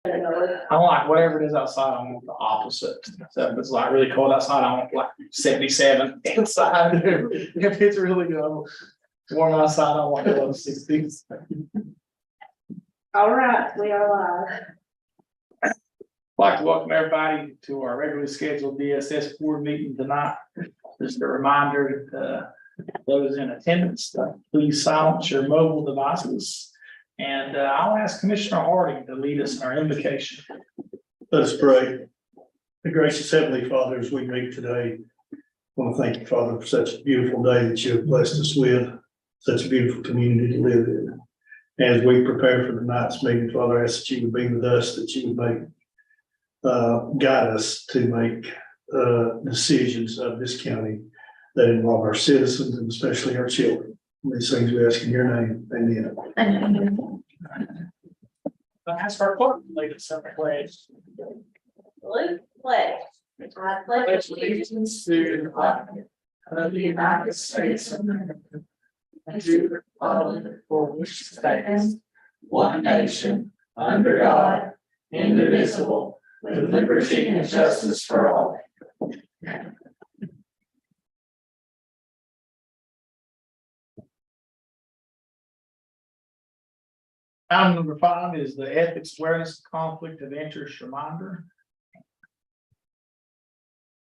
I like whatever it is outside, I want the opposite. So if it's like really cold outside, I want like 77 inside. If it's really warm outside, I want those 60s. All right, we are live. I'd like to welcome everybody to our regularly scheduled DSS board meeting tonight. Just a reminder that those in attendance, please silence your mobile devices. And I'll ask Commissioner Harding to lead us in our invocation. Let us pray. The gracious Heavenly Father, as we meet today, I want to thank you, Father, for such a beautiful day that you have blessed us with, such a beautiful community to live in. As we prepare for tonight's meeting, Father, I ask that you would be with us, that you would guide us to make decisions of this county that involve our citizens and especially our children. These things we ask in your name. Amen. I ask our clerk to lead us in the pledge. Luke, pledge. I pledge allegiance to the flag of the United States of America and to the republic for which it stands, one nation, under God, indivisible, with liberty and justice for all. Item number 5 is the ethics awareness conflict of interest reminder.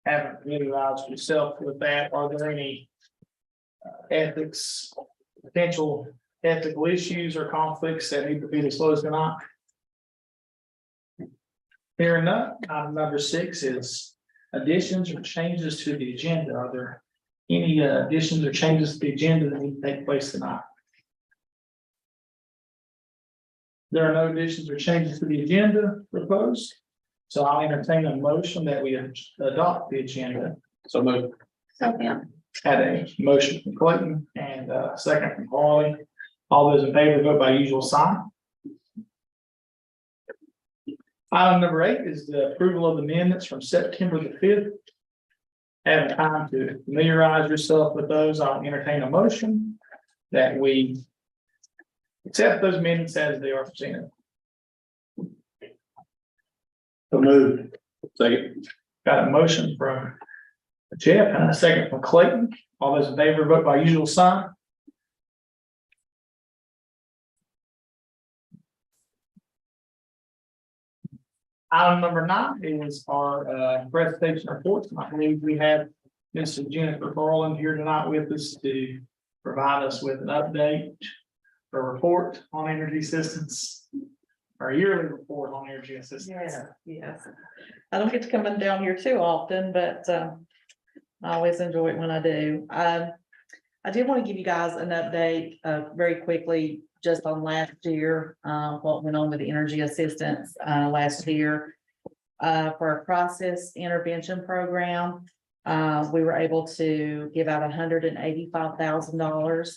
Haven't familiarized yourself with that. Are there any potential ethical issues or conflicts that need to be disclosed tonight? Hearing none, item number 6 is additions or changes to the agenda. Are there any additions or changes to the agenda that need to take place tonight? There are no additions or changes to the agenda proposed, so I'll entertain a motion that we adopt the agenda. So moved. Second. Had a motion from Clayton and a second from Harley. All those in favor vote by usual sign. Item number 8 is the approval of the minutes from September the 5th. Having time to familiarize yourself with those, I'll entertain a motion that we accept those minutes as they are presented. So moved. Second. Got a motion from Jeff and a second from Clayton. All those in favor vote by usual sign. Item number 9 is our presentation reports. I believe we have Mrs. Jennifer Garland here tonight with us to provide us with an update or report on energy assistance, our yearly report on energy assistance. Yes. I don't get to come in down here too often, but I always enjoy it when I do. I did want to give you guys an update very quickly just on last year, what went on with the energy assistance last year. For our process intervention program, we were able to give out $185,000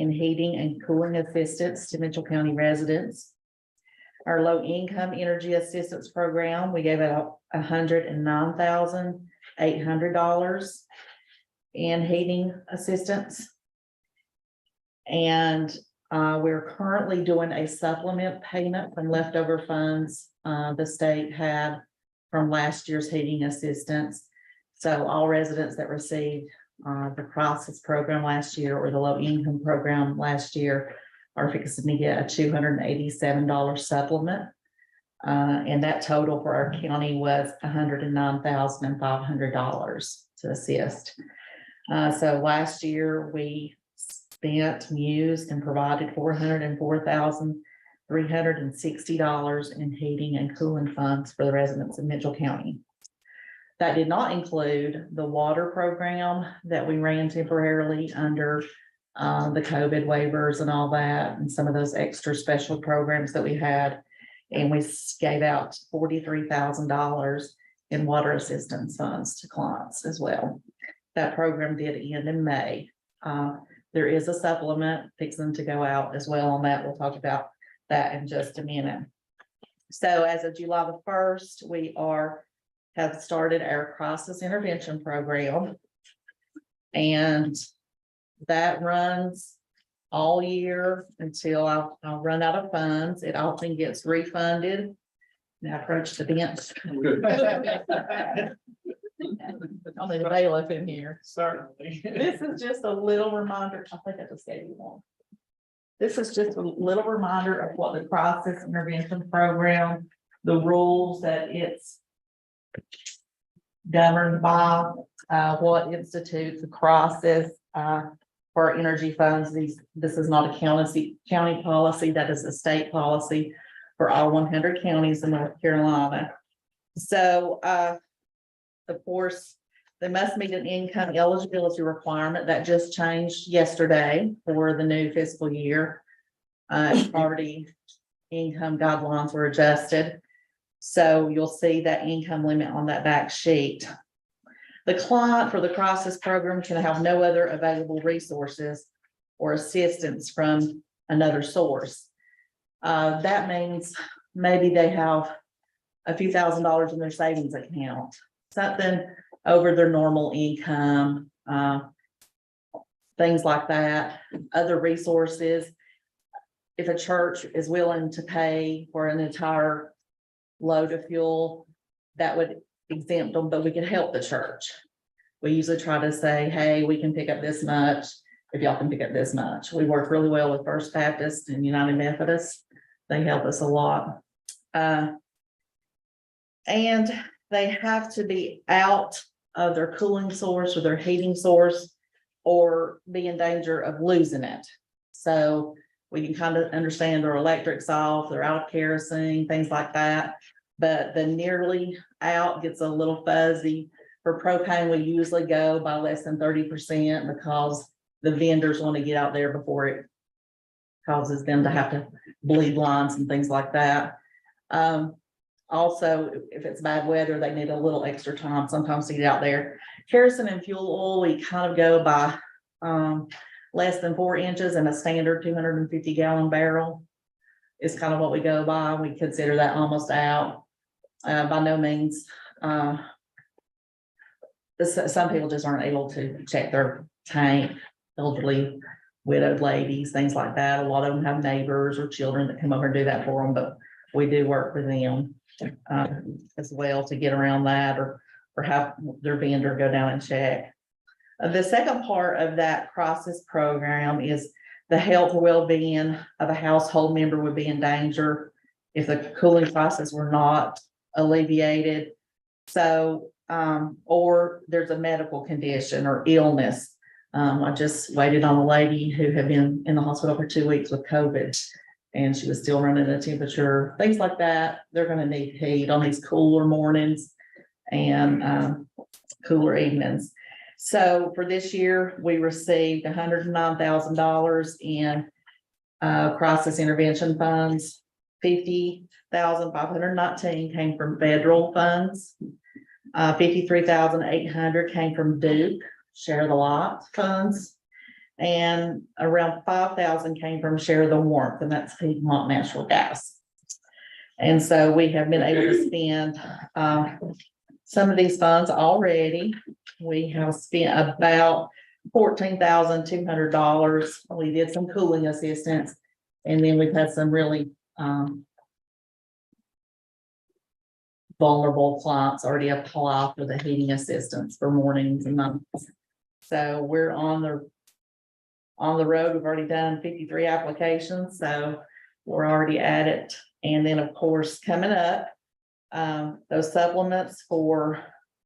in heating and cooling assistance to Mitchell County residents. Our low income energy assistance program, we gave out $109,800 in heating assistance. And we're currently doing a supplement payment from leftover funds the state had from last year's heating assistance. So all residents that received the process program last year or the low income program last year are fixing to get a $287 supplement. And that total for our county was $109,500 to assist. So last year we spent, used, and provided $404,360 in heating and cooling funds for the residents of Mitchell County. That did not include the water program that we ran temporarily under the COVID waivers and all that, and some of those extra special programs that we had. And we gave out $43,000 in water assistance funds to clients as well. That program did end in May. There is a supplement fixing to go out as well on that. We'll talk about that in just a minute. So as of July the 1st, we have started our crisis intervention program, and that runs all year until I'll run out of funds. It often gets refunded Now approach the bench. Good. I'll need a bailiff in here. Certainly. This is just a little reminder, I think I just gave you one. This is just a little reminder of what the crisis intervention program, the rules that it's governed by, what institutes the crisis, for energy funds. This is not a county policy, that is a state policy for all 100 counties in North Carolina. So, of course, they must meet an income eligibility requirement that just changed yesterday for the new fiscal year. Poverty income guidelines were adjusted. So you'll see that income limit on that back sheet. The client for the crisis program can have no other available resources or assistance from another source. That means maybe they have a few $1,000s in their savings account, something over their normal income, things like that, other resources. If a church is willing to pay for an entire load of fuel, that would exempt them, but we can help the church. We usually try to say, hey, we can pick up this much, if y'all can pick up this much. We work really well with First Baptist and United Methodist. They help us a lot. And they have to be out of their cooling source or their heating source or be in danger of losing it. So we can kind of understand their electric's off, they're out of kerosene, things like that. But the nearly out gets a little fuzzy. For propane, we usually go by less than 30% because the vendors want to get out there before it causes them to have to bleed lines and things like that. Also, if it's bad weather, they need a little extra time sometimes to get out there. Kerosene and fuel oil, we kind of go by less than 4 inches, and a standard 250-gallon barrel is kind of what we go by. We consider that almost out. By no means. Some people just aren't able to check their tank, elderly, widowed ladies, things like that. A lot of them have neighbors or children that come over and do that for them, but we do work with them as well to get around that, or have their vendor go down and check. The second part of that crisis program is the health or well-being of a household member would be in danger if the cooling crisis were not alleviated. So, or there's a medical condition or illness. I just waited on a lady who had been in the hospital for 2 weeks with COVID, and she was still running a temperature, things like that. They're going to need heat on these cooler mornings and cooler evenings. So for this year, we received $109,000 in crisis intervention funds. $50,519 came from federal funds. $53,800 came from Duke Share the Lot funds, and around $5,000 came from Share the Warmth, and that's Piedmont Natural Gas. And so we have been able to spend some of these funds already. We have spent about $14,200. We did some cooling assistance, and then we've had some really vulnerable clients already apply for the heating assistance for mornings and nights. So we're on the road. We've already done 53 applications, so we're already at it. And then, of course, coming up, those supplements for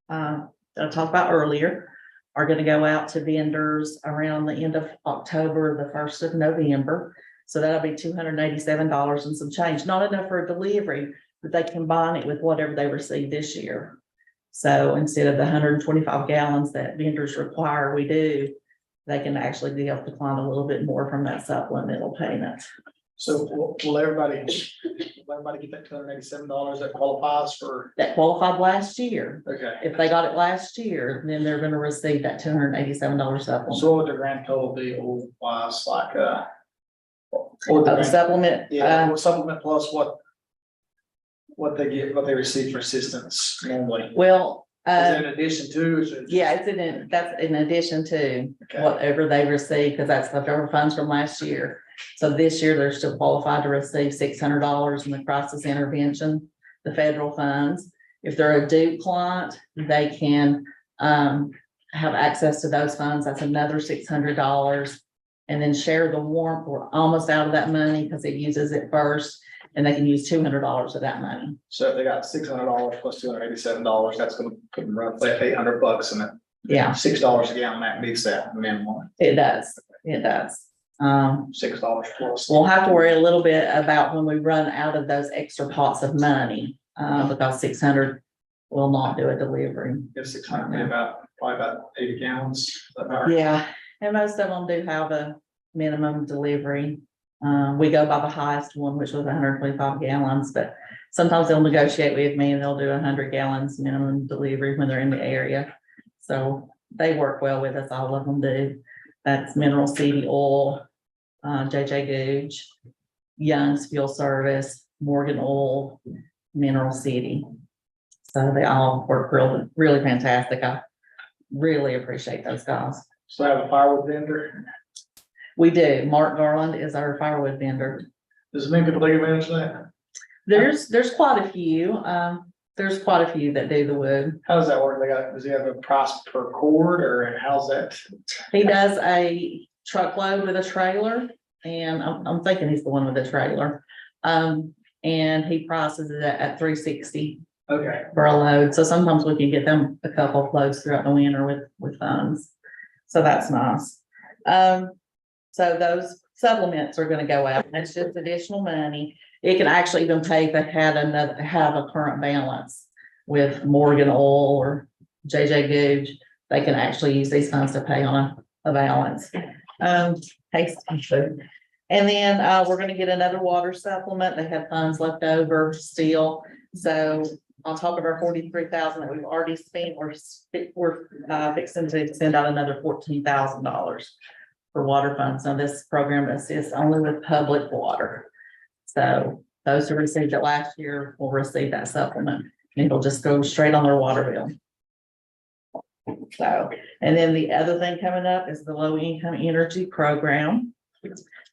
that I talked about earlier are going to go out to vendors around the end of October, the 1st of November. So that'll be $287 and some change. Not enough for a delivery, but they combine it with whatever they received this year. So instead of the 125 gallons that vendors require, they can actually give the client a little bit more from that supplemental payment. So will everybody get that $287 that qualifies for? That qualified last year. Okay. If they got it last year, then they're going to receive that $287 supplement. So what would the grand total be wise, like, The supplement, yeah, supplement plus what they get, what they receive for assistance normally? well, Is it in addition to? Is it- yeah, that's in addition to Okay. whatever they receive, because that's leftover funds from last year. So this year, they're still qualified to receive $600 in the crisis intervention the federal funds. If they're a Duke client, they can have access to those funds. That's another $600. And then share the warmth. We're almost out of that money because it uses it first, and they can use $200 of that money. So if they got $600 plus $287, that's gonna put them roughly $800 in it. Yeah, $6 a gallon, that meets that minimum, it does. It does. $6 plus. We'll have to worry a little bit about when we run out of those extra pots of money, because 600 will not do a delivery. If 600, be probably about 80 gallons. Is that about right? Yeah, and most of them do have a minimum delivery. We go by the highest one, which was 125 gallons, but sometimes they'll negotiate with me and they'll do 100 gallons minimum delivery when they're in the area. So they work well with us, all of them do. That's Mineral City Oil, JJ Googe, Young's Fuel Service, Morgan Oil, Mineral City. So they all work really, really fantastic. I really appreciate those guys. So I have a firewood vendor. We do. Mark Garland is our firewood vendor. Does many people take advantage of that? There's quite a few. There's quite a few that do the wood. How does that work? Does he have a price per cord or how's that? He does a truckload with a trailer, and I'm thinking he's the one with the trailer. And he prices it at $360 Okay. for a load. So sometimes we can get them a couple of loads throughout the winter with funds. So that's nice. So those supplements are gonna go out. That's just additional money. It can actually even pay if they have a current balance with Morgan Oil or JJ Googe. They can actually use these funds to pay on a balance. Tasty food. And then, we're gonna get another water supplement. They have funds left over still. So on top of our 43,000 that we've already spent, we're fixing to send out another $14,000 for water funds. Now, this program assists only with public water. So those who received it last year will receive that supplement. And it'll just go straight on their water bill. So, and then the other thing coming up is the low income energy program.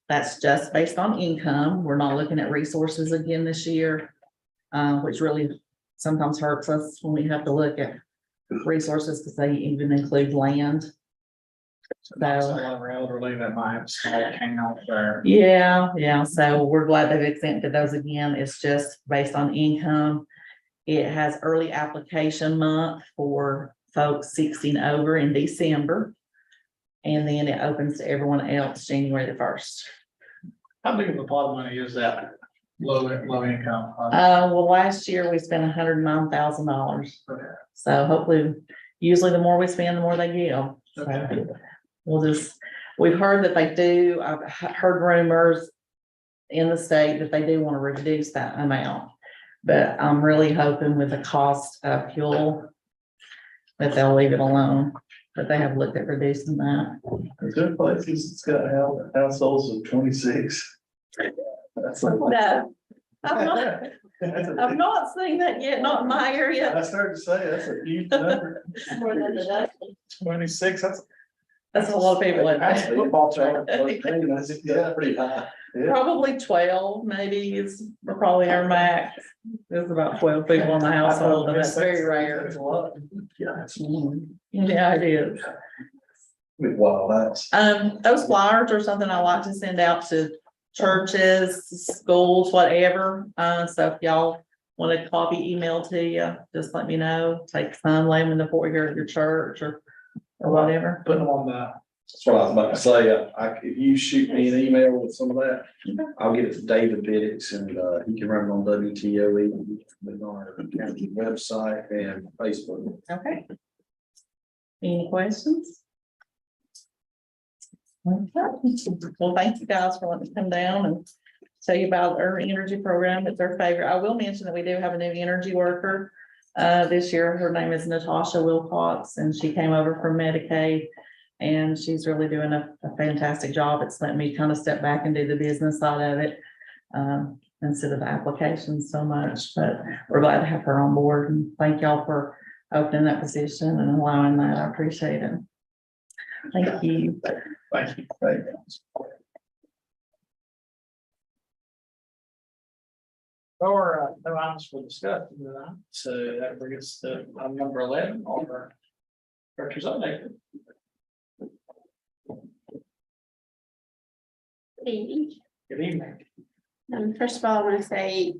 That's just based on income. We're not looking at resources again this year, which really sometimes hurts us when we have to look at resources because they even include land. Related that might have a small account there. Yeah, so we're glad they've exempted those again. It's just based on income. It has early application month for folks 16 over in December. And then it opens to everyone else January the 1st. How big of a pot of money is that? Low income. Well, last year we spent $109,000. Okay. So hopefully, usually the more we spend, the more they give. Okay. We've heard that they do, I've heard rumors in the state that they do want to reduce that amount. But I'm really hoping with the cost of fuel that they'll leave it alone, but they have looked at reducing that. There's good places, it's got households of 26. That's like. No, I've not seen that yet, not in my area. I started to say, that's a huge number. More than a dozen. 26, That's a lot of people. that's a football team. Yeah, pretty high. Yeah. Probably 12, maybe is probably our max. There's about 12 people in the household, and that's very rare. That's a lot. Yeah. Yeah, it is. Wow, that's. Those flyers are something I like to send out to churches, schools, whatever. So if y'all want a copy emailed to you, just let me know. Take some, lay them in the foyer of your church or whatever. Put them on the. That's what I was about to say. If you shoot me an email with some of that, I'll get it to David Biddix and he can run it on WTOE, on our county website and Facebook. Okay. Any questions? Okay. Well, thank you guys for letting me come down and tell you about our energy program. It's our favorite. I will mention that we do have a new energy worker this year. Her name is Natasha Wilcox, and she came over from Medicaid. And she's really doing a fantastic job. It's letting me kind of step back and do the business side of it instead of the applications so much. But we're glad to have her on board, and thank y'all for opening that position and allowing that. I appreciate it. Thank you. Thank you. Or, no items for discussion tonight, so that brings us to item number 11, our director's update. Good evening. Good evening. First of all, I want to say,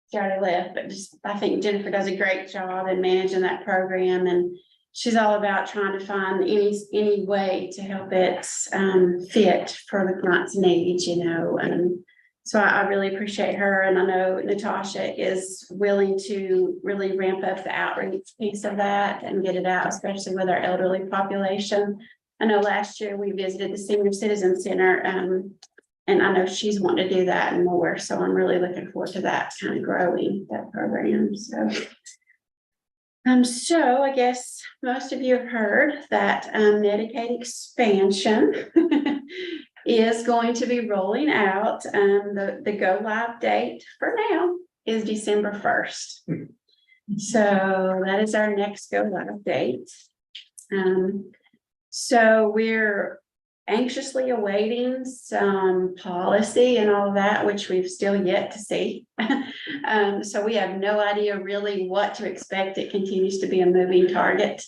she already left, but just, I think Jennifer does a great job in managing that program, and she's all about trying to find any way to help it fit for the client's needs, you know, and so I really appreciate her, and I know Natasha is willing to really ramp up the outreach piece of that and get it out, especially with our elderly population. I know last year we visited the Senior Citizen Center, and I know she's wanting to do that and more, so I'm really looking forward to that kind of growing that program, so. So I guess most of you have heard that Medicaid expansion is going to be rolling out. The go live date for now is December 1st. So that is our next go live date. So we're anxiously awaiting some policy and all of that, which we've still yet to see. So we have no idea really what to expect. It continues to be a moving target.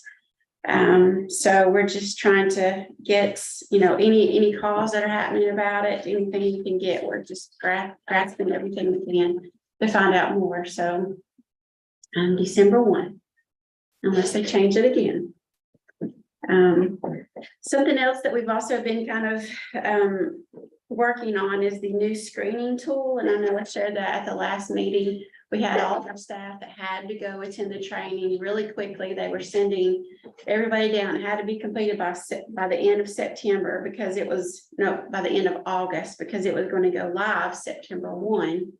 So we're just trying to get, you know, any calls that are happening about it, anything you can get, we're just grasping everything we can to find out more. So December 1, unless they change it again. Something else that we've also been kind of working on is the new screening tool. And I know I shared that at the last meeting. We had all of our staff that had to go attend the training really quickly. They were sending everybody down. It had to be completed by the end of September, because it was, no, by the end of August, because it was going to go live September 1.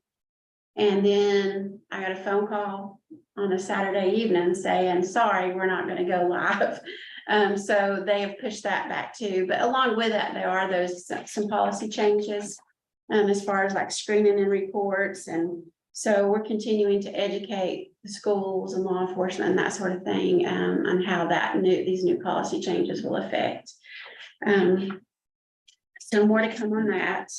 And then I got a phone call on a Saturday evening saying, sorry, we're not going to go live. So they have pushed that back too. But along with that, there are those some policy changes as far as like screening and reports. And so we're continuing to educate the schools and law enforcement and that sort of thing on how these new policy changes will affect. So more to come on that.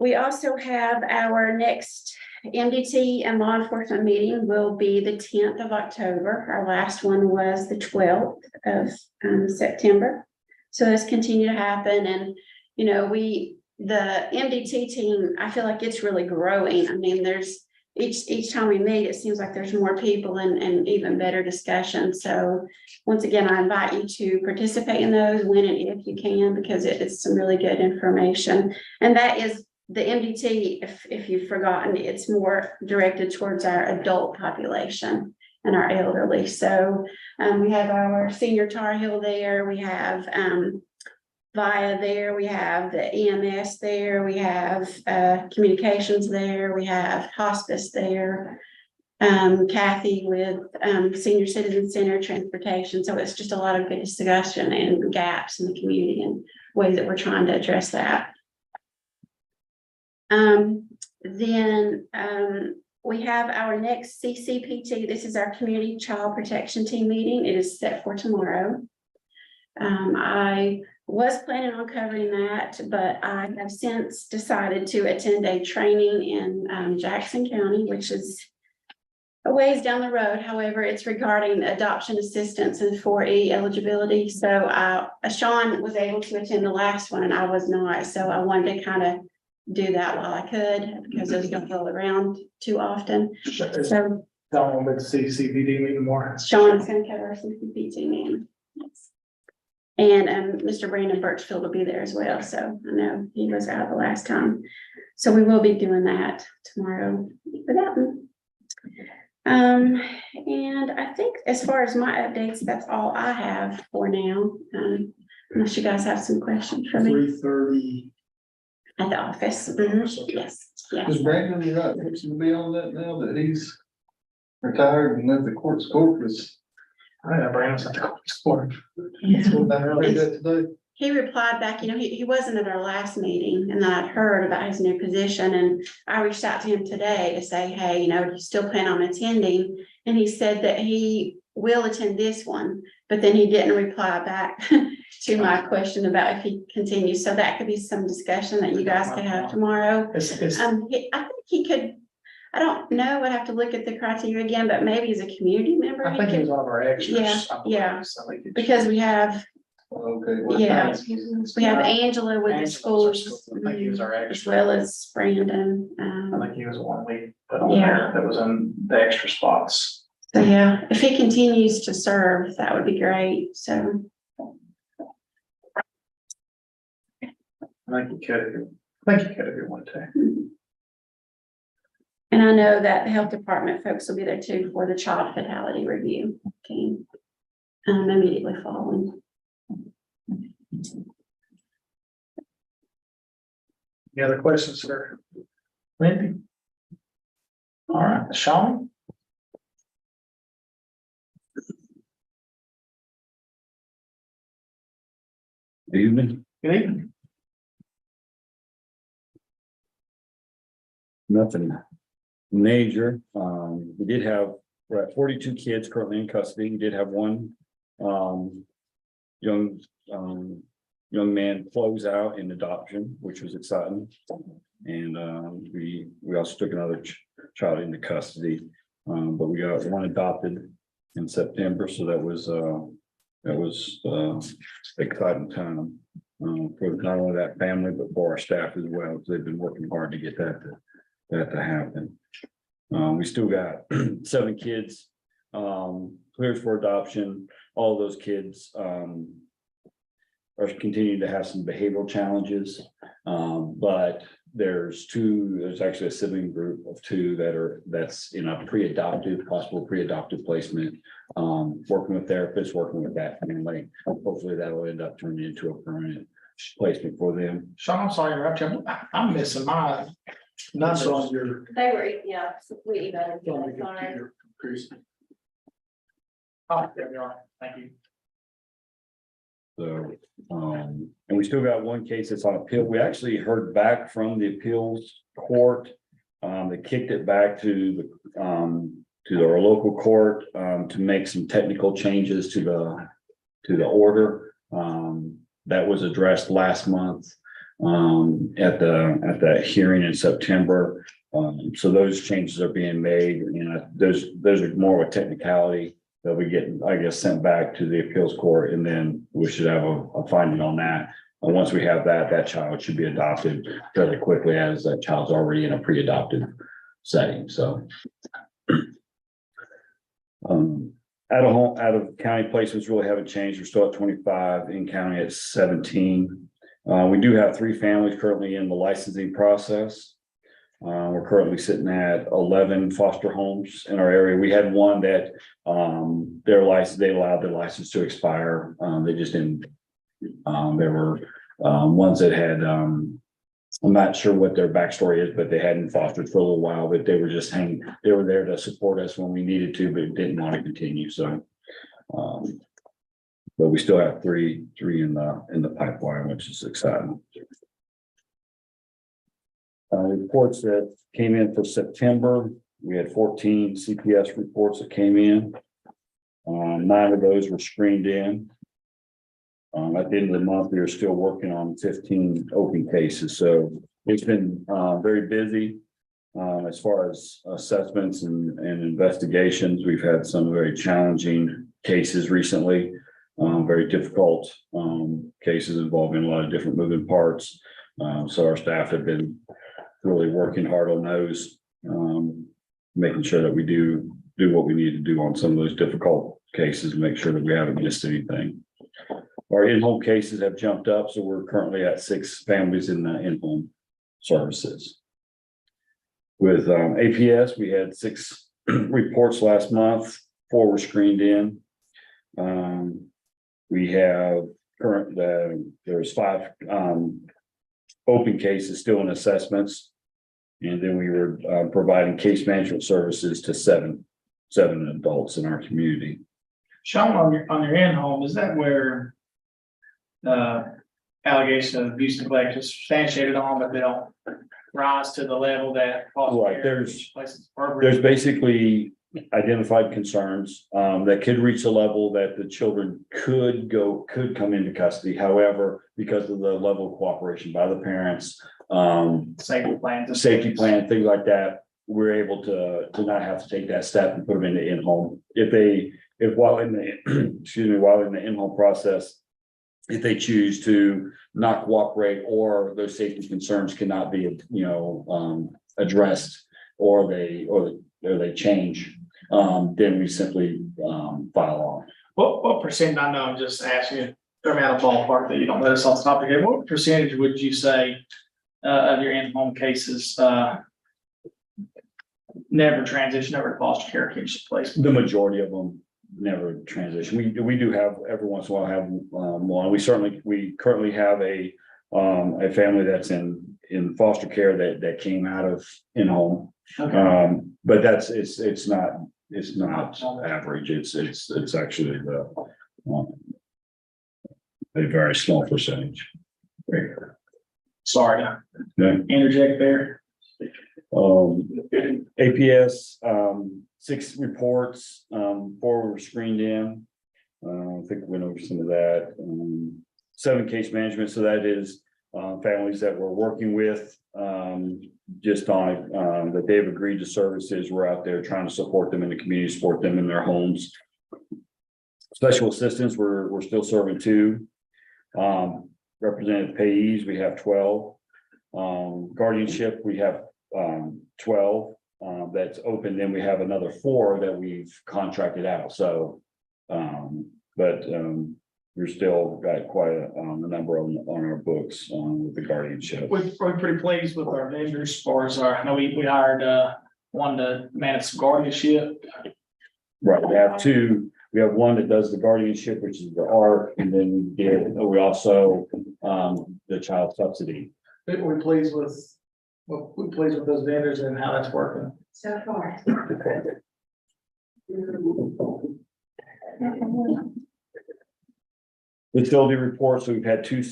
We also have our next MDT and law enforcement meeting will be the 10th of October. Our last one was the 12th of September. So those continue to happen. And, you know, the MDT team, I feel like it's really growing. I mean, there's each time we meet, it seems like there's more people and even better discussion. So once again, I invite you to participate in those when and if you can, because it's some really good information. And that is the MDT, if you've forgotten, it's more directed towards our adult population and our elderly. So we have our senior Tar Heel there, we have VIA there, we have the EMS there, we have communications there, we have hospice there, Kathy with Senior Citizen Center, transportation. So it's just a lot of good discussion and gaps in the community and ways that we're trying to address that. We have our next CCPT. This is our Community Child Protection Team meeting. It is set for tomorrow. I was planning on covering that, but I have since decided to attend a training in Jackson County, which is a ways down the road. However, it's regarding adoption assistance and 4E eligibility. So Sean was able to attend the last one and I was not. So I wanted to kind of do that while I could, because those don't roll around too often. So Don't want to see CPD meeting more. Sean's going to cover our CCPT meeting. Yes. And Mr. Brandon Birchfield will be there as well. So I know he was out the last time. So we will be doing that tomorrow for that one. And I think as far as my updates, that's all I have for now. Unless you guys have some questions for me. 3:30. At the office. Yes. Yeah. Is Brandon right fixing to be on that now that he's retired and that the court's corpus? I got Brandon's at the court. That's what I heard that today. he replied back, he wasn't at our last meeting, and then I'd heard about his new position, and I reached out to him today to say, hey, do you still plan on attending? And he said that he will attend this one, but then he didn't reply back to my question about if he continues, so that could be some discussion that you guys could have tomorrow. It's, I think he could, I don't know, I'd have to look at the criteria again, but maybe as a community member. I think he was one of our extras. Yeah, I believe, yeah. so I think it's- Because we have, Okay. well, yeah, we have I Angela with the Angela's our schools, school. I think he was our as extra. well as Brandon. think he was the one we put on Yeah. there that was in the extra spots. So yeah, if he continues to serve, that would be great, so. I think he could, if he wanted to. And I know that the health department folks will be there too for the child fatality review team. Immediately following. Any other questions, sir? Wendy? All right, Sean? Evening, Good evening. nothing major. We did have, we're at 42 kids currently in custody. We did have one young young man close out in adoption, which was exciting. And we also took another child into custody. But we got one adopted in September, so that was exciting time for not only that family, but for our staff as well, because they've been working hard to get that to happen. We still got 7 kids cleared for adoption. All of those kids are continuing to have some behavioral challenges, but there's actually a sibling group of 2 that's in a possible pre-adoptive placement, working with therapists, working with that family. Hopefully that'll end up turning into a permanent placement for them. Sean, I'm sorry to interrupt you. I'm missing my numbers on your. They were, yeah, we emailed them, sorry. Oh, there we are. Thank you. So, and we still got one case that's on appeal. We actually heard back from the appeals court. They kicked it back to our local court, to make some technical changes to the order. That was addressed last month, at the hearing in September. So those changes are being made, and those are more of a technicality. They'll be getting, I guess, sent back to the appeals court, and then we should have a finding on that. And once we have that child should be adopted fairly quickly, as that child's already in a pre-adopted setting, so. Out of county placements really haven't changed. We're still at 25, in county at 17. We do have 3 families currently in the licensing process. We're currently sitting at 11 foster homes in our area. We had one that they allowed their license to expire. They just didn't. There were ones that had, I'm not sure what their backstory is, but they hadn't fostered for a little while, but they were just they were there to support us when we needed to, but didn't want to continue. So, but we still have three in the pipeline, which is exciting. Reports that came in for September, we had 14 CPS reports that came in. 9 of those were screened in. At the end of the month, we are still working on 15 open cases. So it's been very busy as far as assessments and investigations. We've had some very challenging cases recently, very difficult cases involving a lot of different moving parts. So our staff have been really working hard on those, making sure that we do what we need to do on some of those difficult cases, make sure that we haven't missed anything. Our in-home cases have jumped up, so we're currently at 6 families in the in-home services. With APS, we had 6 reports last month, 4 were screened in. We have there's 5 open cases still in assessments. And then we were providing case management services to 7 adults in our community. Sean, on your in-home, is that where allegation of abuse and neglect is substantiated on, but they don't rise to the level that foster Right, care there's- places appropriate. There's basically identified concerns, that could reach a level that the children could come into custody. However, because of the level of cooperation by the parents, Safety plans. safety plan, things like that, we're able to not have to take that step and put them in the in-home. If while in the, excuse me, while in the in-home process, if they choose to not cooperate or those safety concerns cannot be, addressed, or they change, then we simply, file on. What percent, I know I'm just asking you, throw me out a ballpark that you don't let us off the topic here, what percentage would you say of your in-home cases, never transition over to foster care kinship placement? The majority of them never transition. We do have, every once in a while have, one. We currently have a family that's in foster care that came out of in-home. Okay. But it's not average. It's actually a very small percentage. Sorry to Okay. interject there. APS, 6 reports, 4 were screened in. I think we went over some of that. 7 case management, so that is families that we're working with, just on that they've agreed to services. We're out there trying to support them in the community, support them in their homes. Special assistance, we're still serving 2. Representative payees, we have 12. Guardianship, we have 12 that's open. Then we have another 4 that we've contracted out. So, we're still got quite a number on our books with the guardianship. We're pretty pleased with our vendors as far as I know we hired one to manage some guardianship. Right, we have 2. We have one that does the guardianship, which is the ARC, and then we also the child subsidy. We're pleased with those vendors and how that's working. So far. Facility reports, so we've had 2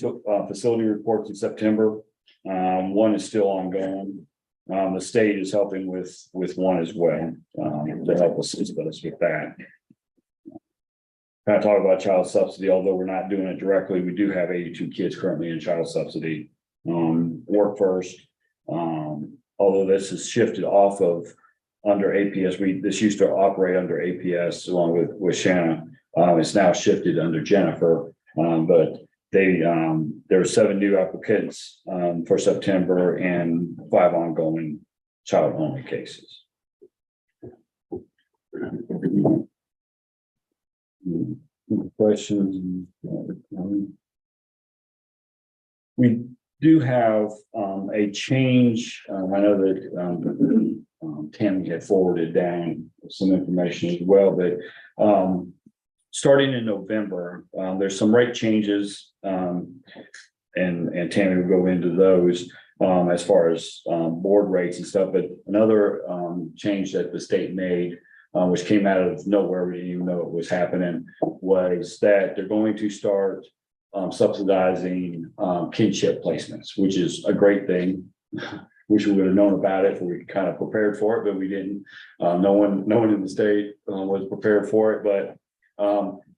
facility reports in September. One is still ongoing. The state is helping with one as well, to help assist us with that. Kind of talk about child subsidy, although we're not doing it directly, we do have 82 kids currently in child subsidy. Work first, although this is shifted off of under APS, this used to operate under APS along with Shanna. It's now shifted under Jennifer, but there were 7 new applicants for September and 5 ongoing child only cases. Questions? We do have a change. I know that Tammy had forwarded down some information as well, but starting in November, there's some rate changes, and Tammy will go into those as far as board rates and stuff. But another change that the state made, which came out of nowhere, we didn't even know it was happening, was that they're going to start subsidizing kinship placements, which is a great thing. Wish we would have known about it, we kind of prepared for it, but we didn't. No one in the state was prepared for it, but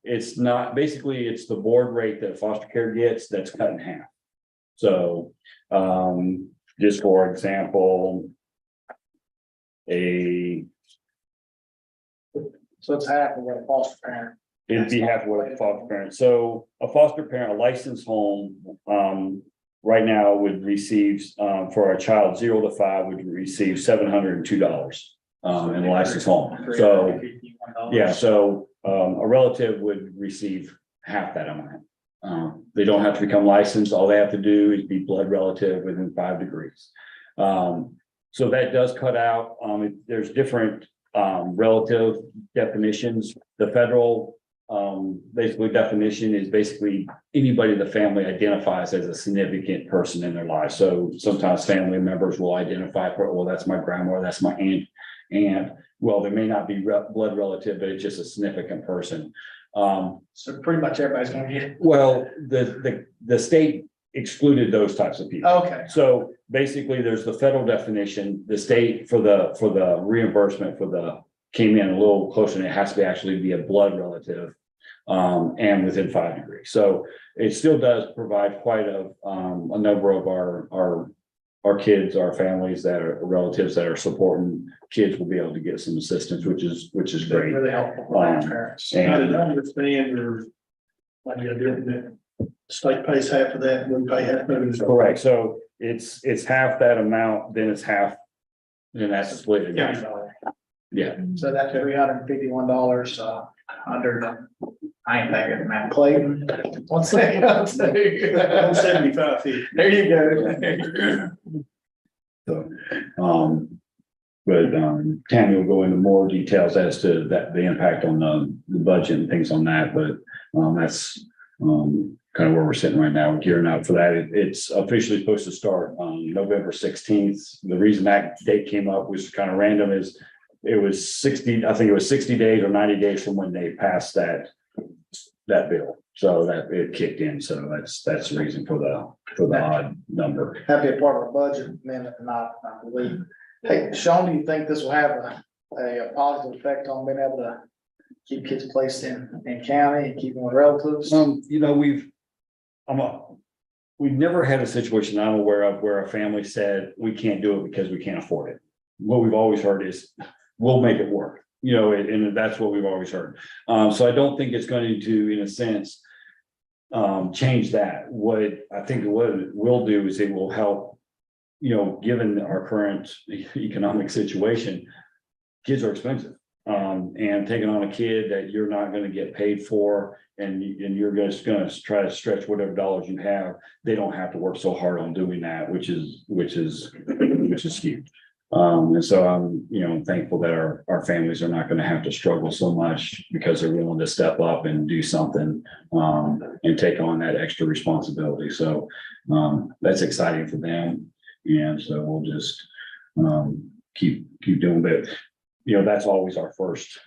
it's not, basically it's the board rate that foster care gets that's cut in half. So just for example, So it's half of what a foster parent. it'd be half of what a foster parent. So a foster parent, a licensed home, right now would receive, for a child 0 to 5 would receive $702 in a licensed home. So, yeah, so a relative would receive half that amount. They don't have to become licensed. All they have to do is be blood relative within 5 degrees. So that does cut out, there's different relative definitions. The federal basically definition is basically anybody the family identifies as a significant person in their life. So sometimes family members will identify, well, that's my grandma, that's my aunt. And well, they may not be blood relative, but it's just a significant person. So pretty much everybody's gonna get it. Well, the state excluded those types of people. Okay, So basically, there's the federal definition, the state for the reimbursement came in a little closer, and it has to actually be a blood relative. And within 5 degrees. So it still does provide quite a number of our kids, our families that are relatives that are supporting kids will be able to get some assistance, which is great. really helpful for our parents. I didn't understand or like you did that state pays half of that, we pay half of it. Correct. So it's half that amount, then it's half, then that's split again. Yeah. So that's $351, under the, I ain't thinking, man, Clayton. 1 second, I'll tell you. 175.50. There you go. So, but Tammy will go into more details as to the impact on the budget and things on that, but that's kind of where we're sitting right now, gearing up for that. It's officially supposed to start on November 16th. The reason that date came up was kind of random is it was 60, I think it was 60 days or 90 days from when they passed that bill. So that it kicked in. So that's the reason for the odd number. That'd be a part of the budget amendment, not, I believe. Hey, Sean, do you think this will have a positive effect on being able to keep kids placed in county and keep them with relatives? You know, we've never had a situation I'm aware of where a family said, we can't do it because we can't afford it. What we've always heard is, we'll make it work, you know, and that's what we've always heard. So I don't think it's going to, in a sense, change that. What I think what it will do is it will help, you know, given our current economic situation, kids are expensive. And taking on a kid that you're not going to get paid for, and you're just going to try to stretch whatever dollars you have, they don't have to work so hard on doing that, which is huge. And so I'm, you know, thankful that our families are not going to have to struggle so much because they're willing to step up and do something, and take on that extra responsibility. So, that's exciting for them. And so we'll just, keep doing that. You know, that's always our first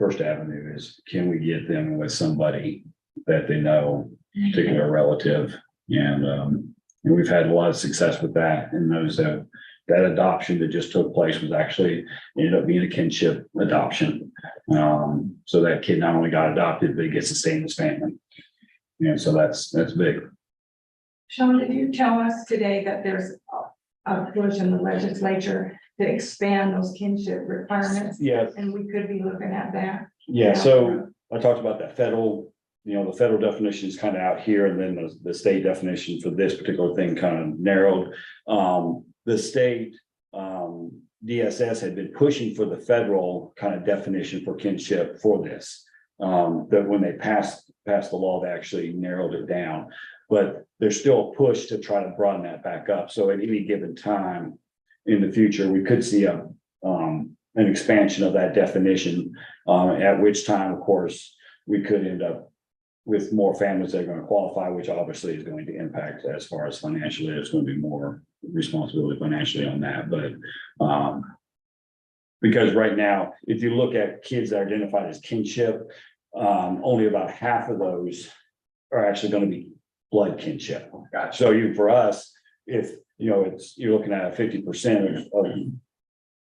avenue is, can we get them with somebody that they know, particular relative? And we've had a lot of success with that, and those that adoption that just took place was actually ended up being a kinship adoption. So that kid not only got adopted, but he gets to stay in his family. And so that's big. Sean, did you tell us today that there's a push in the legislature to expand those kinship requirements? Yeah. And we could be looking at that. Yeah. So I talked about that federal, you know, the federal definition is kind of out here, and then the state definition for this particular thing kind of narrowed. The state DSS had been pushing for the federal kind of definition for kinship for this. That when they passed the law, they actually narrowed it down, but there's still a push to try to broaden that back up. So at any given time in the future, we could see an expansion of that definition, at which time, of course, we could end up with more families that are going to qualify, which obviously is going to impact as far as financially, there's going to be more responsibility financially on that. But because right now, if you look at kids that are identified as kinship, only about half of those are actually going to be blood kinship. Gotcha. So for us, if you know, you're looking at 50%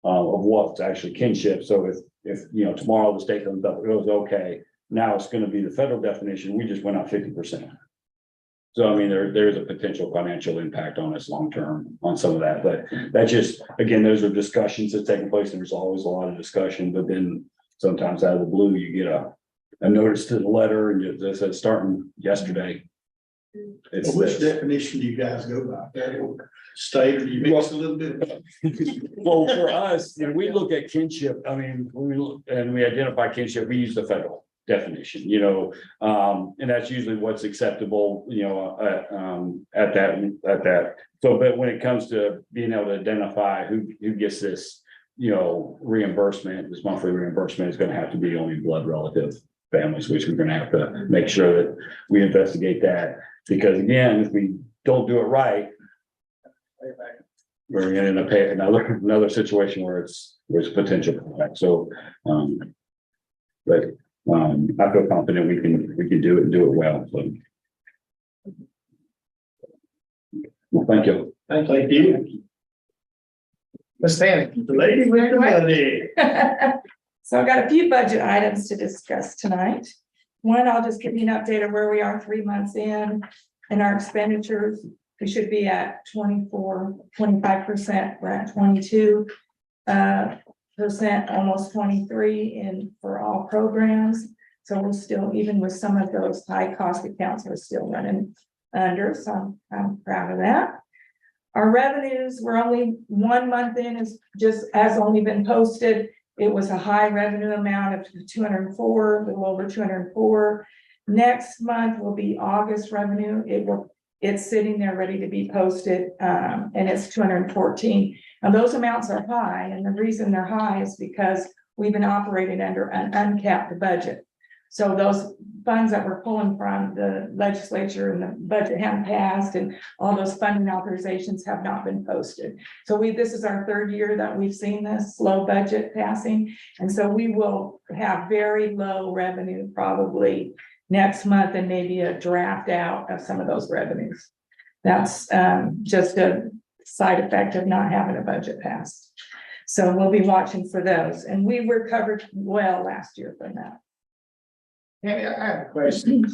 of what's actually kinship. So if you know, tomorrow the state comes up, it goes, okay, now it's going to be the federal definition. We just went out 50%. So, I mean, there is a potential financial impact on us long-term on some of that, but that just, again, those are discussions that's taking place, and there's always a lot of discussion, but then sometimes out of the blue, you get a notice to the letter, and it says starting yesterday. It's Which definition do you guys go by? Federal, state, or you mix a little bit? well, for us, you know, we look at kinship, I mean, we identify kinship, we use the federal definition, you know, and that's usually what's acceptable, you know, at that. So, but when it comes to being able to identify who gets this, you know, reimbursement, this monthly reimbursement is going to have to be only blood relative families, which we're going to have to make sure that we investigate that, because again, if we don't do it right, we're going to end up paying another situation where it's potential impact. So, but I feel confident we can do it and do it well. So Thank you. Thank you. Thank you. Ms. Tanny. The lady with the money. So I've got a few budget items to discuss tonight. One, I'll just give you an update of where we are 3 months in and our expenditures. We should be at 25%. We're at 22%, almost 23 in for all programs. So we're still, even with some of those high cost accounts, we're still running under, so I'm proud of that. Our revenues, we're only 1 month in, is just has only been posted. It was a high revenue amount of 204, a little over 204. Next month will be August revenue. It's sitting there ready to be posted, and it's 214. Now those amounts are high, and the reason they're high is because we've been operating under an uncapped budget. So those funds that we're pulling from the legislature and the budget haven't passed, and all those funding authorizations have not been posted. So this is our 3rd year that we've seen this slow budget passing. And so we will have very low revenue probably next month, and maybe a draft out of some of those revenues. That's just a side effect of not having a budget passed. So we'll be watching for those, and we were covered well last year from that. Tanny, I have a question, as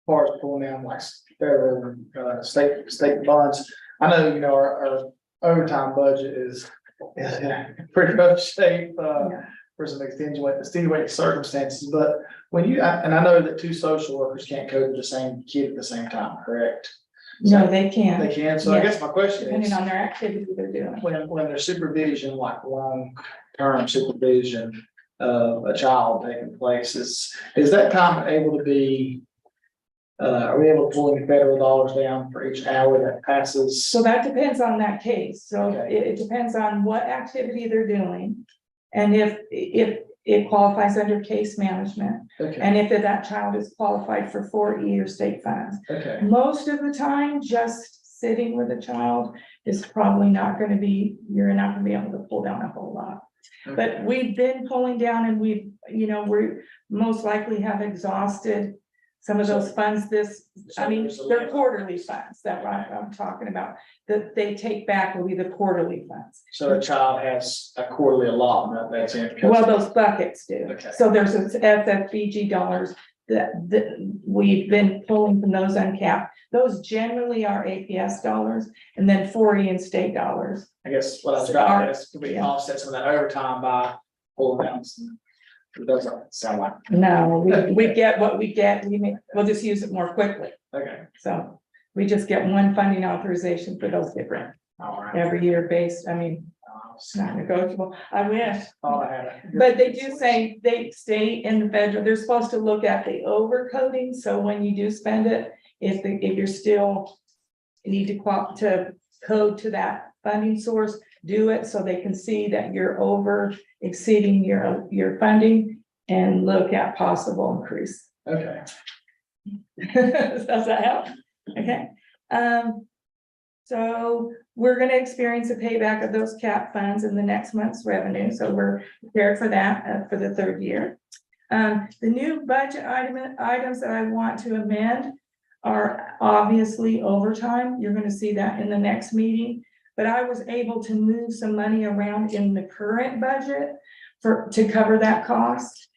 far as pulling down like federal, state bonds. I know, you know, our overtime budget is in pretty rough shape, for some extenuating circumstances, but when and I know that 2 social workers can't code the same kid at the same time, correct? No, they can't, They can, so I guess my question depending is, on their activity they're doing. when there's supervision, like long-term supervision of a child taking place, is that time able to be, are we able to pull any federal dollars down for each hour that passes? So that depends on that case. So Okay. it depends on what activity they're doing. And if it qualifies under case management, Okay, and if that child is qualified for 4E or state funds. okay, Most of the time, just sitting with a child is probably not gonna be, you're not gonna be able to pull down a whole lot. But we've been pulling down, and we most likely have exhausted some of those funds they're quarterly funds that I'm talking about, that they take back will be the quarterly funds. so a child has a quarterly allotment that's in. Well, those buckets do. Okay. So there's FFBG dollars that we've been pulling from those uncapped. Those generally are APS dollars, and then 40 in state dollars. I guess what I was driving at is, could we offset some of that overtime by pulling down some? It doesn't sound like, No, we get what we get. We'll just use it more quickly. okay, So we just get one funding authorization for those different all right. every year based. I mean, it's not negotiable. I wish. All I had. But they do say they stay in the federal, they're supposed to look at the overcoding, so when you do spend it, if you're still need to code to that funding source, do it so they can see that you're over exceeding your funding and look at possible increase. Okay, Does that help? Okay. So we're gonna experience a payback of those cap funds in the next month's revenue, so we're prepared for that for the 3rd year. The new budget items that I want to amend are obviously overtime. You're gonna see that in the next meeting. But I was able to move some money around in the current budget to cover that cost.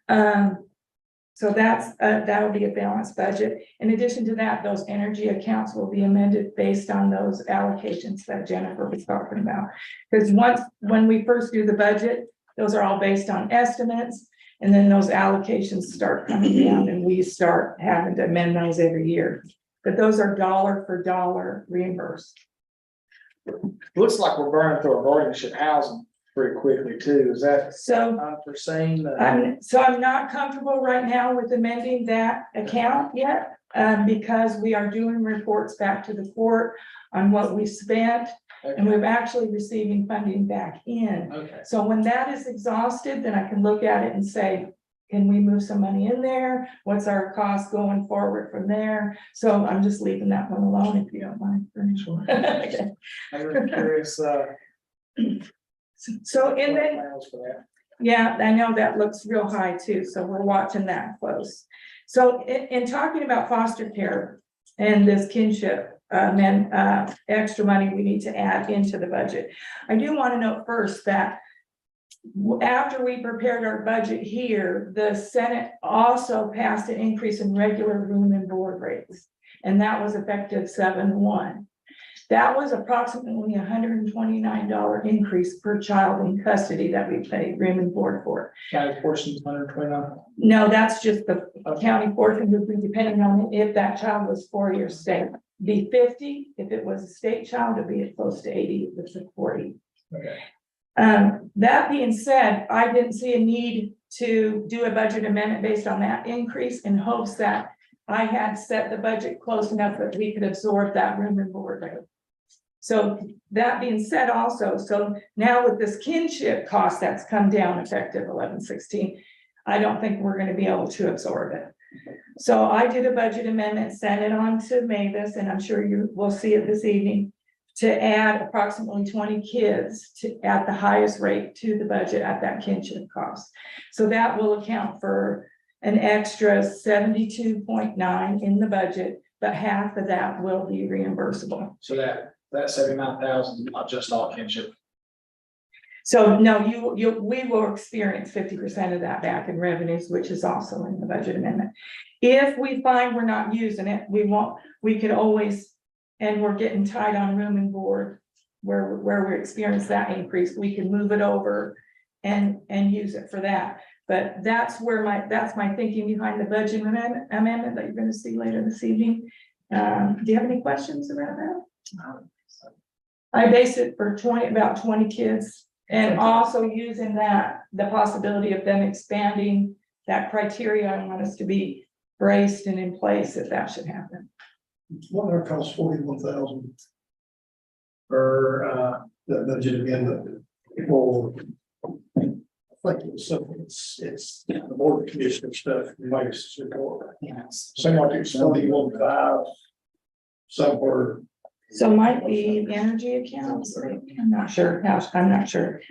So that'll be a balanced budget. In addition to that, those energy accounts will be amended based on those allocations that Jennifer was talking about. Because when we first do the budget, those are all based on estimates, and then those allocations start coming down, and we start having to amend those every year. But those are dollar for dollar reimbursed. looks like we're burning through our guardianship housing pretty quickly too, is that So unforeseen? I'm not comfortable right now with amending that account yet, because we are doing reports back to the court on what we spent, and we're actually receiving funding back in. Okay, So when that is exhausted, then I can look at it and say, can we move some money in there? What's our cost going forward from there? So I'm just leaving that one alone if you don't mind. sure. Okay. I was curious, So and then, plans for that. yeah, I know that looks real high too, so we're watching that close. So in talking about foster care and this kinship extra money we need to add into the budget. I do want to note first that after we prepared our budget here, the Senate also passed an increase in regular room and board rates. And that was effective 7/1. That was approximately $129 increase per child in custody that we paid room and board for. County portion, 129. No, that's just the county portion would be depending on if that child was 4 years state. Be 50, if it was a state child, it'd be close to 80, if it's a 40. Okay. That being said, I didn't see a need to do a budget amendment based on that increase in hopes that I had set the budget close enough that we could absorb that room and board rate. So that being said also, so now with this kinship cost that's come down effective 11/16, I don't think we're gonna be able to absorb it. So I did a budget amendment, sent it on to Mavis, and I'm sure you will see it this evening, to add approximately 20 kids to, at the highest rate to the budget at that kinship cost. So that will account for an extra 72.9 in the budget, but half of that will be reimbursable. So that 79,000 is not just all kinship. So no, we will experience 50% of that back in revenues, which is also in the budget amendment. If we find we're not using it, we could always, and we're getting tight on room and board, where we experience that increase, we can move it over and use it for that. But that's my thinking behind the budget amendment that you're gonna see later this evening. Do you have any questions around that? I base it for about 20 kids, and also using the possibility of them expanding that criteria. I want us to be braced and in place if that should happen. What our cost 41,000 For, that budget amendment for. I think it was something, it's the board of commissioner stuff, Mavis' report. Some like it's 41.5, somewhere. So might be energy accounts, I'm not sure,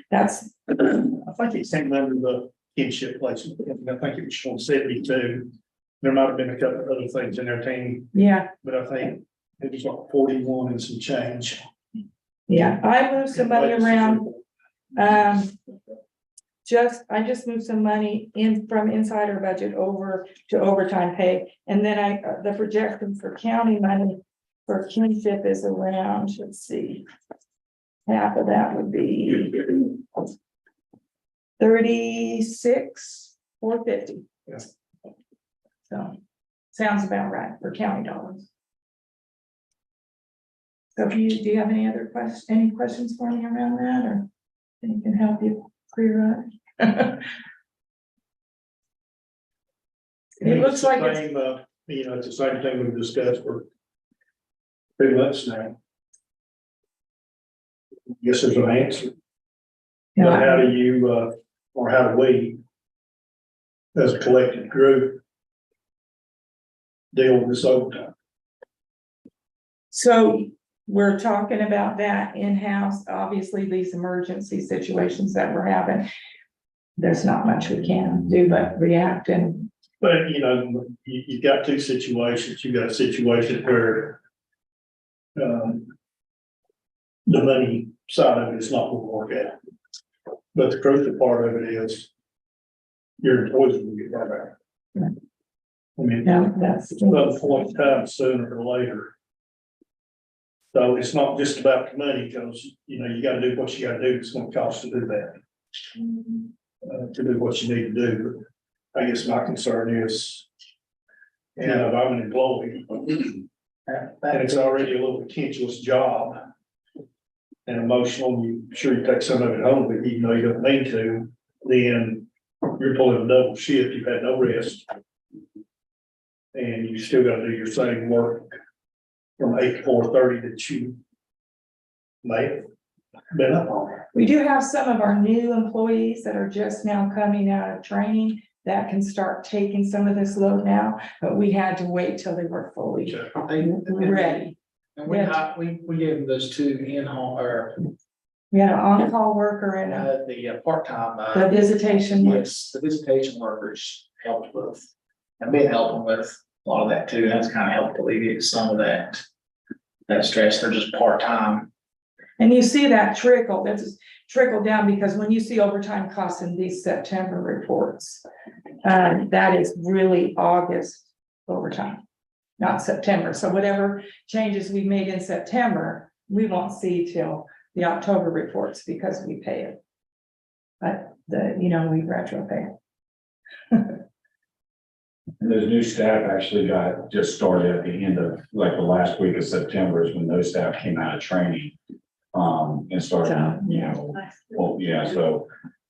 that's, I think it came under the kinship placement. I think it was on 72. There might have been a couple of other things in there, Tammy, yeah, but I think it was like 41 and some change. yeah, I moved some money around. I just moved some money in from inside our budget over to overtime pay, and then the projection for county money for kinship is around, let's see. Half of that would be 36,450. Yeah. So, sounds about right for county dollars. So do you have any other questions for me around that, or anything can help you clear up? It looks like it's, It's the same thing we've discussed for 3 months now. Yes, there's an answer. But how do you, or how do we, as a collective group, deal with this overtime? so we're talking about that in-house, obviously these emergency situations that we're having. There's not much we can do but react and. But, you've got two situations. You've got a situation where the money side of it is not going to work out. But the crucial part of it is your employees will get that back. Right. I mean, No, that's. some point in time, sooner or later. So it's not just about the money, because, you gotta do what you gotta do. It's gonna cost to do that. To do what you need to do. But I guess my concern is, if I'm an employee, and it's already a little contentious job and emotional, and you sure you take some of it home, but even though you don't mean to, then you're pulling a double shift, you've had no rest. And you still gotta do your same work from 8 to 4:30 that you may have been up on. We do have some of our new employees that are just now coming out of training that can start taking some of this load now, but we had to wait till they were fully ready. And we gave them those two in-home, or We had an on-call worker and the part-time. the visitation. Yes, the visitation workers helped with, and been helping with a lot of that too. That's kind of helped alleviate some of that. that stress, they're just part-time. And you see that trickle, that's trickle down, because when you see overtime costs in these September reports, that is really August overtime, not September. So whatever changes we made in September, we won't see till the October reports because we pay it. But we retro pay it. And those new staff actually just started at the end of, like, the last week of September is when those staff came out of training. And started, well, yeah, so,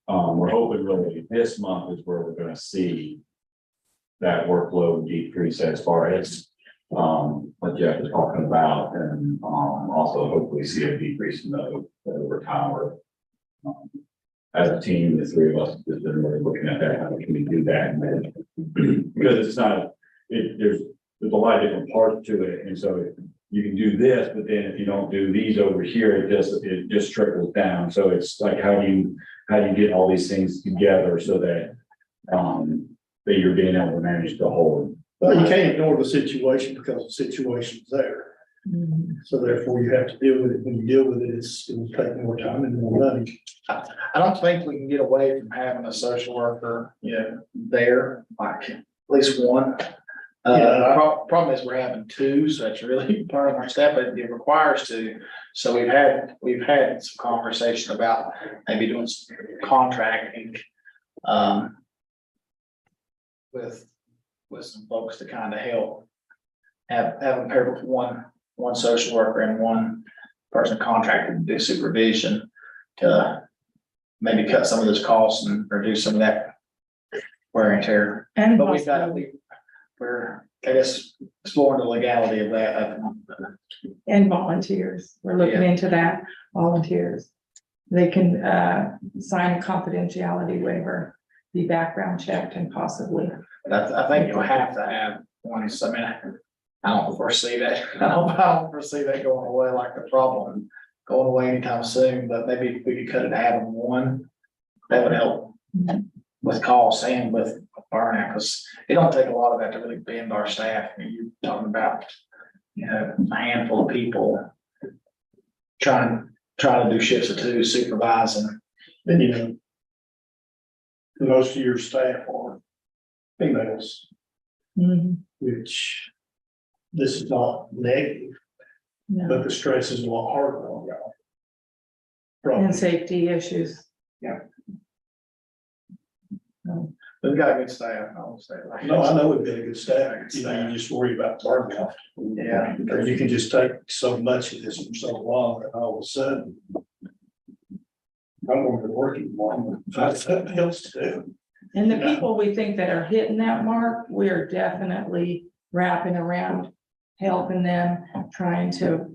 we're hoping really this month is where we're gonna see that workload decrease as far as, what Jeff is talking about, and, also hopefully see a decrease in the overtime or, as a team, the three of us have been really looking at that, how can we do that? And then, because it's not, there's a lot of different parts to it, and so you can do this, but then if you don't do these over here, it just trickles down. So it's like, how do you get all these things together so that, that you're being able to manage the whole. Well, you can't ignore the situation because the situation's there. So therefore you have to deal with it. When you deal with it, it's going to take more time and more money. I don't think we can get away from having a social worker, there, like at least one. Problem is we're having two, so that's really part of our staff, but it requires two. So we've had some conversation about maybe doing some contracting, with some folks to kind of help have them paired with one social worker and one person contracted to do supervision to maybe cut some of those costs and reduce some of that wear and tear. And But we're, I guess, exploring the legality of that. And volunteers, we're looking into that, volunteers. They can sign a confidentiality waiver, be background checked and possibly. But I think you'll have to have one, so I don't foresee that, I don't foresee that going away like the problem going away anytime soon, but maybe if we could cut it to having one, that would help with costs and with burnout, because it don't take a lot of that to really bend our staff. I mean, you're talking about, a handful of people trying to do shifts of two, supervising. And most of your staff are females, which this is not negative, No. but the stress is a lot harder on y'all. And Probably. safety issues. We've got a good staff, I will say. No, I know we've been a good staff, you just worry about burnout. Yeah. Because you can just take so much of this for so long, and all of a sudden. I'm going to work anymore, find something else to do. And the people we think that are hitting that mark, we are definitely wrapping around, helping them, trying to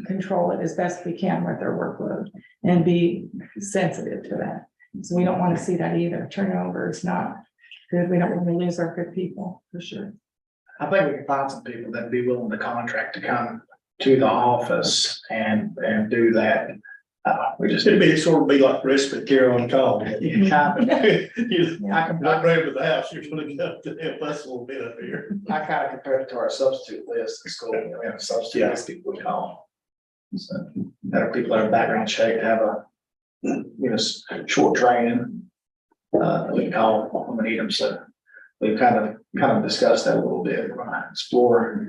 control it as best we can with their workload and be sensitive to that. So we don't want to see that either. Turnover is not good. We don't want to lose our good people, for sure. I think we can find some people that'd be willing to contract to come to the office and do that. We just. It'd sort of be like respite care on call. You kind of- I can not right to the house, you're gonna get to help us a little bit up here. I kind of compare it to our substitute list in school. We have a substitute list people we call. So that are people that are background checked, have a, short training. We call when we need them. So we've kind of discussed that a little bit. We're gonna explore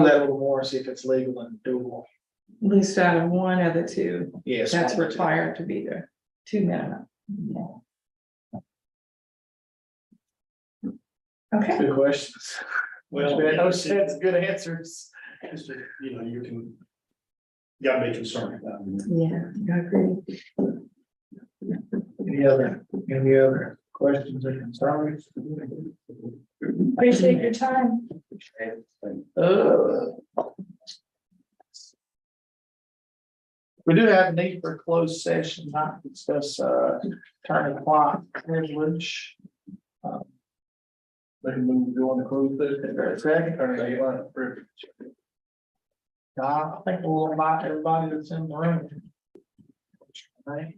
that a little more, see if it's legal and doable. At least out of one of the two, Yes. that's required to be there, 2 minimum. Okay, Good questions. Well, Those good answers. you gotta be concerned about it. yeah, I agree. Any other questions or concerns? Appreciate your time. We do have a need for a closed session, not to discuss attorney-client privilege. They can move to go on the closed session. Second, Attorney-client privilege. I think we'll invite everybody that's in the room. Right.